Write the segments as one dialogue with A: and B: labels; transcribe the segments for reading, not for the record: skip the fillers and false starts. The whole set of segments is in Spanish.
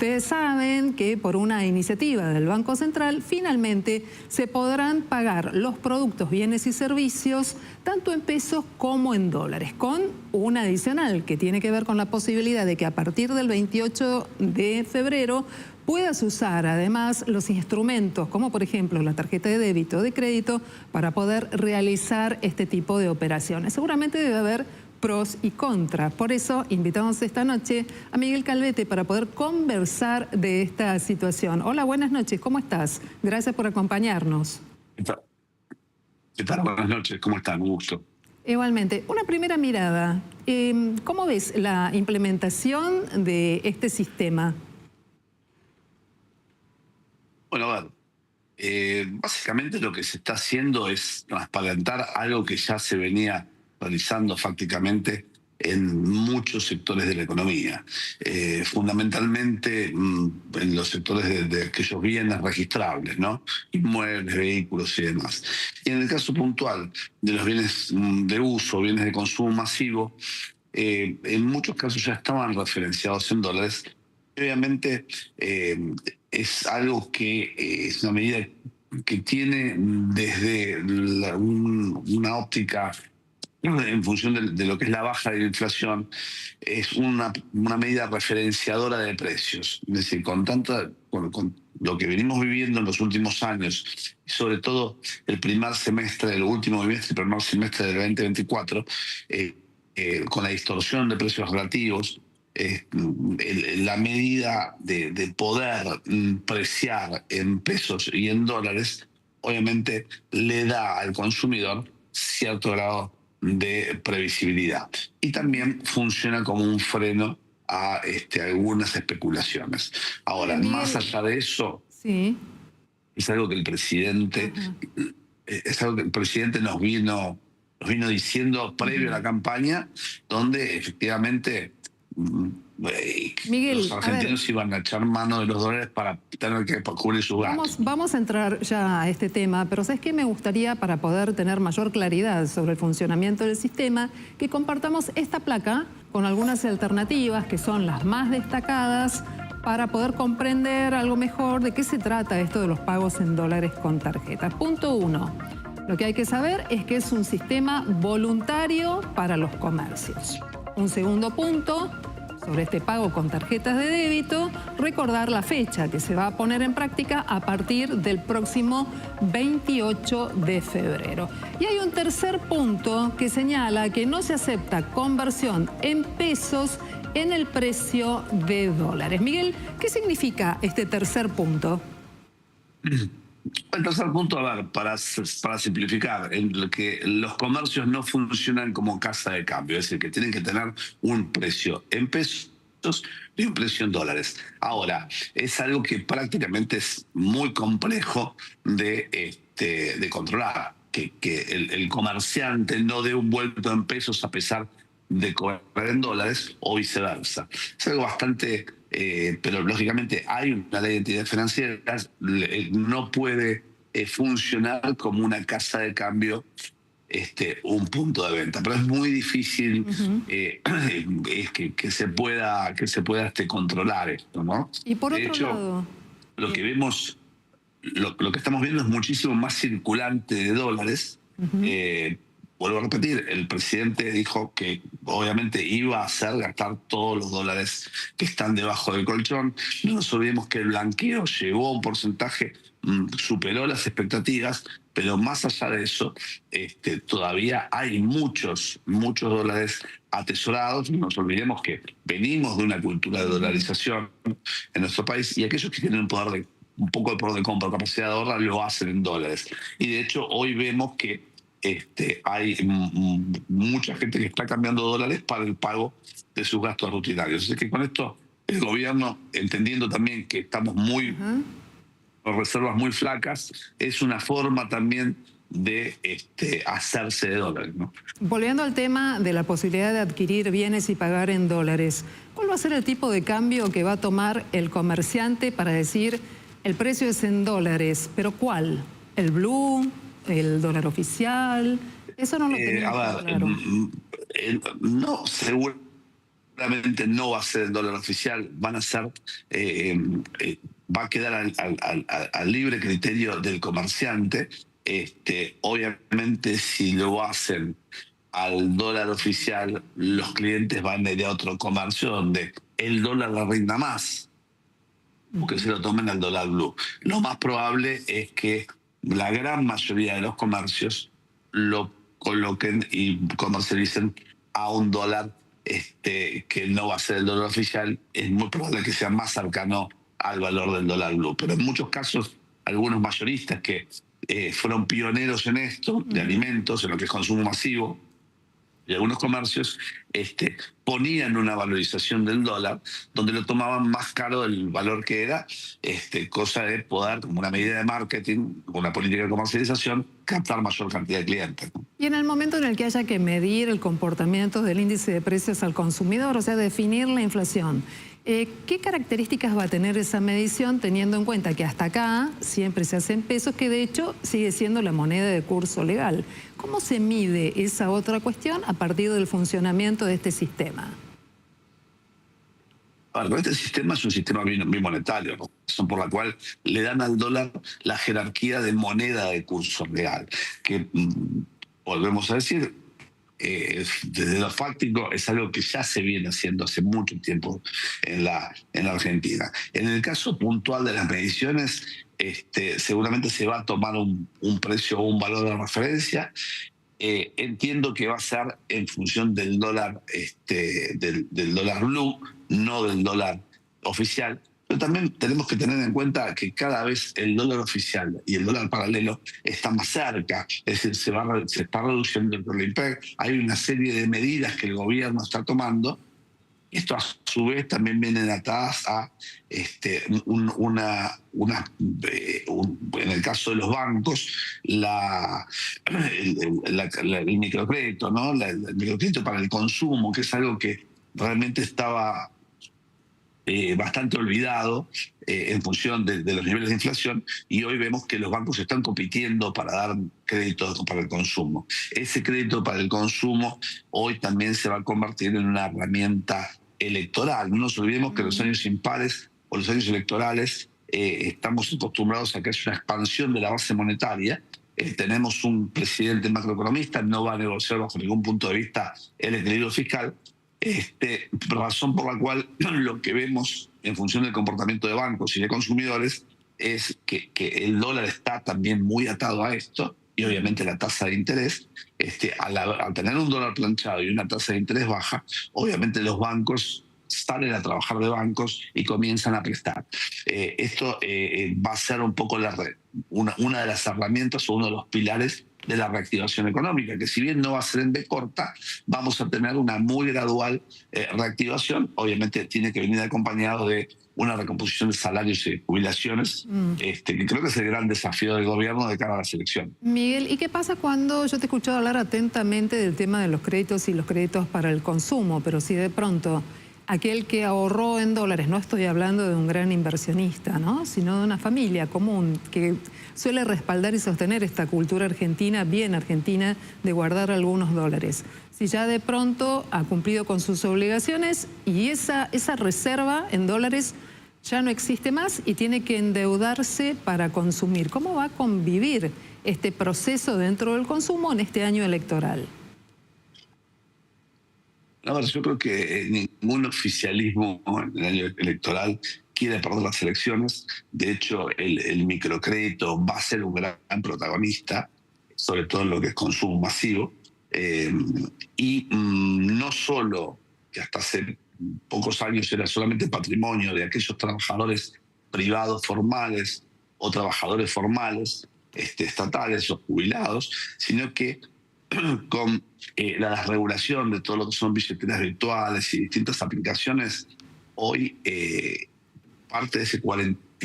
A: Ustedes saben que por una iniciativa del Banco Central, finalmente se podrán pagar los productos, bienes y servicios, tanto en pesos como en dólares, con una adicional que tiene que ver con la posibilidad de que a partir del 28 de febrero puedas usar además los instrumentos, como por ejemplo la tarjeta de débito o de crédito, para poder realizar este tipo de operaciones. Seguramente debe haber pros y contras. Por eso invitamos esta noche a Miguel Calvete para poder conversar de esta situación. Hola, buenas noches, ¿cómo estás? Gracias por acompañarnos.
B: ¿Qué tal? Buenas noches, ¿cómo están? Un gusto.
A: Igualmente, una primera mirada. ¿Cómo ves la implementación de este sistema?
B: Bueno, a ver, básicamente lo que se está haciendo es transparentar algo que ya se venía realizando fácticamente en muchos sectores de la economía, fundamentalmente en los sectores de aquellos bienes registrables, ¿no? Inmuebles, vehículos y demás. Y en el caso puntual de los bienes de uso, bienes de consumo masivo, en muchos casos ya estaban referenciados en dólares. Obviamente es algo que es una medida que tiene desde una óptica en función de lo que es la baja de la inflación, es una medida referenciadora de precios. Es decir, con lo que venimos viviendo en los últimos años, y sobre todo el primer semestre, el último bimestre, el primer semestre del 2024, con la distorsión de precios relativos, la medida de poder preciar en pesos y en dólares, obviamente le da al consumidor cierto grado de previsibilidad. Y también funciona como un freno a algunas especulaciones. Ahora,
A: Miguel,
B: más allá de eso,
A: sí,
B: es algo que el presidente, nos vino diciendo previo a la campaña, donde efectivamente
A: Miguel,
B: los argentinos iban a echar mano de los dólares para tener que cubrir sus gastos.
A: Vamos a entrar ya a este tema, pero ¿sabes qué? Me gustaría, para poder tener mayor claridad sobre el funcionamiento del sistema, que compartamos esta placa con algunas alternativas que son las más destacadas para poder comprender algo mejor de qué se trata esto de los pagos en dólares con tarjetas. Punto 1. Lo que hay que saber es que es un sistema voluntario para los comercios. Un segundo punto sobre este pago con tarjetas de débito, recordar la fecha que se va a poner en práctica a partir del próximo 28 de febrero. Y hay un tercer punto que señala que no se acepta conversión en pesos en el precio de dólares. Miguel, ¿qué significa este tercer punto?
B: El tercer punto, a ver, para simplificar, en que los comercios no funcionan como casa de cambio, es decir, que tienen que tener un precio en pesos y un precio en dólares. Ahora, es algo que prácticamente es muy complejo de controlar, que el comerciante no dé un vuelto en pesos a pesar de cobrar en dólares o viceversa. Es algo bastante... pero lógicamente hay una ley de entidades financieras, no puede funcionar como una casa de cambio, un punto de venta, pero es muy difícil que se pueda controlar esto, ¿no?
A: Y por
B: De
A: otro
B: hecho,
A: lado,
B: lo que vemos, lo que estamos viendo es muchísimo más circulante de dólares. Vuelvo a repetir, el presidente dijo que obviamente iba a hacer gastar todos los dólares que están debajo del colchón. No nos olvidemos que el blanqueo llegó a un porcentaje, superó las expectativas, pero más allá de eso, todavía hay muchos dólares atesorados. No nos olvidemos que venimos de una cultura de dolarización en nuestro país, y aquellos que tienen un poco de poder de compra, capacidad de ahorrar, lo hacen en dólares. Y de hecho hoy vemos que hay mucha gente que está cambiando dólares para el pago de sus gastos rutinarios. Así que con esto el gobierno, entendiendo también que estamos con reservas muy flacas, es una forma también de hacerse de dólares, ¿no?
A: Volviendo al tema de la posibilidad de adquirir bienes y pagar en dólares, ¿cuál va a ser el tipo de cambio que va a tomar el comerciante para decir el precio es en dólares? ¿Pero cuál? ¿El blue? ¿El dólar oficial? Eso no lo tenemos claro.
B: No, seguramente claramente no va a ser el dólar oficial, van a ser, va a quedar al libre criterio del comerciante. Obviamente, si lo hacen al dólar oficial, los clientes van a ir a otro comercio donde el dólar le rinda más, porque se lo tomen al dólar blue. Lo más probable es que la gran mayoría de los comercios lo coloquen y comercialicen a un dólar que no va a ser el dólar oficial. Es muy probable que sea más cercano al valor del dólar blue. Pero en muchos casos, algunos mayoristas que fueron pioneros en esto, de alimentos, en lo que es consumo masivo, y algunos comercios ponían una valorización del dólar donde lo tomaban más caro del valor que era, cosa de poder, como una medida de marketing, una política de comercialización, captar mayor cantidad de clientes, ¿no?
A: Y en el momento en el que haya que medir el comportamiento del índice de precios al consumidor, o sea, definir la inflación, ¿qué características va a tener esa medición teniendo en cuenta que hasta acá siempre se hace en pesos, que de hecho sigue siendo la moneda de curso legal? ¿Cómo se mide esa otra cuestión a partir del funcionamiento de este sistema?
B: Bueno, este sistema es un sistema bimonetario, ¿no? Razón por la cual le dan al dólar la jerarquía de moneda de curso real, que, volvemos a decir, desde lo fáctico es algo que ya se viene haciendo hace mucho tiempo en la Argentina. En el caso puntual de las mediciones, seguramente se va a tomar un precio o un valor de referencia. Entiendo que va a ser en función del dólar, del dólar blue, no del dólar oficial. Pero también tenemos que tener en cuenta que cada vez el dólar oficial y el dólar paralelo están más cerca, es decir, se está reduciendo el PEG. Hay una serie de medidas que el gobierno está tomando. Esto a su vez también vienen atadas a en el caso de los bancos, el microcrédito, ¿no? El microcrédito para el consumo, que es algo que realmente estaba bastante olvidado en función de los niveles de inflación, y hoy vemos que los bancos están compitiendo para dar créditos para el consumo. Ese crédito para el consumo hoy también se va a convertir en una herramienta electoral. No nos olvidemos que los años impares o los años electorales estamos acostumbrados a que es una expansión de la base monetaria. Tenemos un presidente macroeconomista, no va a negociar bajo ningún punto de vista el equilibrio fiscal, razón por la cual lo que vemos en función del comportamiento de bancos y de consumidores es que el dólar está también muy atado a esto, y obviamente la tasa de interés, al tener un dólar planchado y una tasa de interés baja, obviamente los bancos salen a trabajar de bancos y comienzan a prestar. Esto va a ser un poco una de las herramientas o uno de los pilares de la reactivación económica, que si bien no va a ser en B corta, vamos a tener una muy gradual reactivación. Obviamente tiene que venir acompañado de una recomposición de salarios y jubilaciones, que creo que es el gran desafío del gobierno de cara a la elección.
A: Miguel, ¿y qué pasa cuando yo te he escuchado hablar atentamente del tema de los créditos y los créditos para el consumo, pero si de pronto aquel que ahorró en dólares, no estoy hablando de un gran inversionista, ¿no?, sino de una familia común que suele respaldar y sostener esta cultura argentina, bien argentina, de guardar algunos dólares? Si ya de pronto ha cumplido con sus obligaciones y esa reserva en dólares ya no existe más y tiene que endeudarse para consumir, ¿cómo va a convivir este proceso dentro del consumo en este año electoral?
B: A ver, yo creo que ningún oficialismo en el año electoral quiere perder las elecciones. De hecho, el microcrédito va a ser un gran protagonista, sobre todo en lo que es consumo masivo. No solo que hasta hace pocos años era solamente patrimonio de aquellos trabajadores privados formales o trabajadores formales, estatales o jubilados, sino que con la desregulación de todo lo que son billeteras virtuales y distintas aplicaciones, hoy parte de ese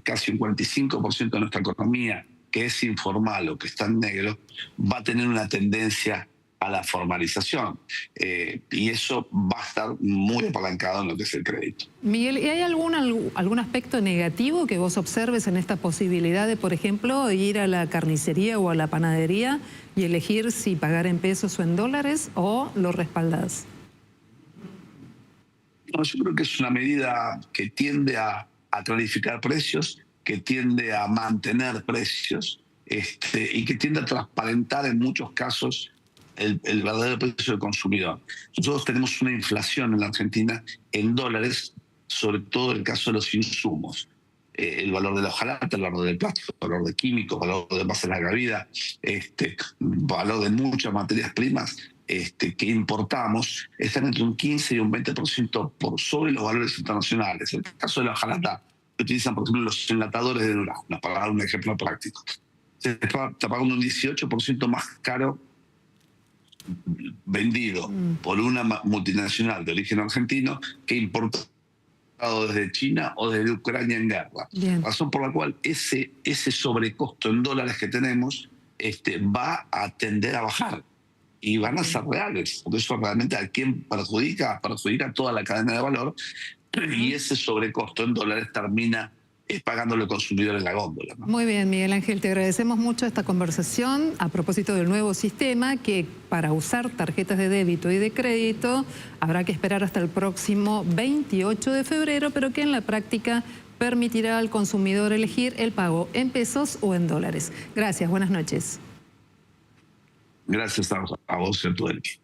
B: casi un 45% de nuestra economía que es informal o que está en negro, va a tener una tendencia a la formalización. Y eso va a estar muy apalancado en lo que es el crédito.
A: Miguel, ¿y hay algún aspecto negativo que vos observes en esta posibilidad de, por ejemplo, ir a la carnicería o a la panadería y elegir si pagar en pesos o en dólares, o lo respaldás?
B: No, yo creo que es una medida que tiende a clarificar precios, que tiende a mantener precios, y que tiende a transparentar en muchos casos el verdadero precio del consumidor. Nosotros tenemos una inflación en la Argentina en dólares, sobre todo en el caso de los insumos. El valor de la hojalata, el valor del plástico, el valor de químicos, el valor de envases de larga vida, valor de muchas materias primas que importamos, están entre un 15 y un 20% por sobre los valores internacionales. En el caso de la hojalata, que utilizan, por ejemplo, los enlatadores de durazno, para dar un ejemplo práctico. Se está pagando un 18% más caro vendido por una multinacional de origen argentino que importado desde China o desde Ucrania en guerra.
A: Bien.
B: Razón por la cual ese sobrecosto en dólares que tenemos va a tender a bajar y van a ser reales. Porque eso realmente a quién perjudica toda la cadena de valor, y ese sobrecosto en dólares termina pagándole al consumidor en la góndola, ¿no?
A: Muy bien, Miguel Ángel, te agradecemos mucho esta conversación a propósito del nuevo sistema que para usar tarjetas de débito y de crédito habrá que esperar hasta el próximo 28 de febrero, pero que en la práctica permitirá al consumidor elegir el pago en pesos o en dólares. Gracias, buenas noches.
B: Gracias a vos y a todo el equipo.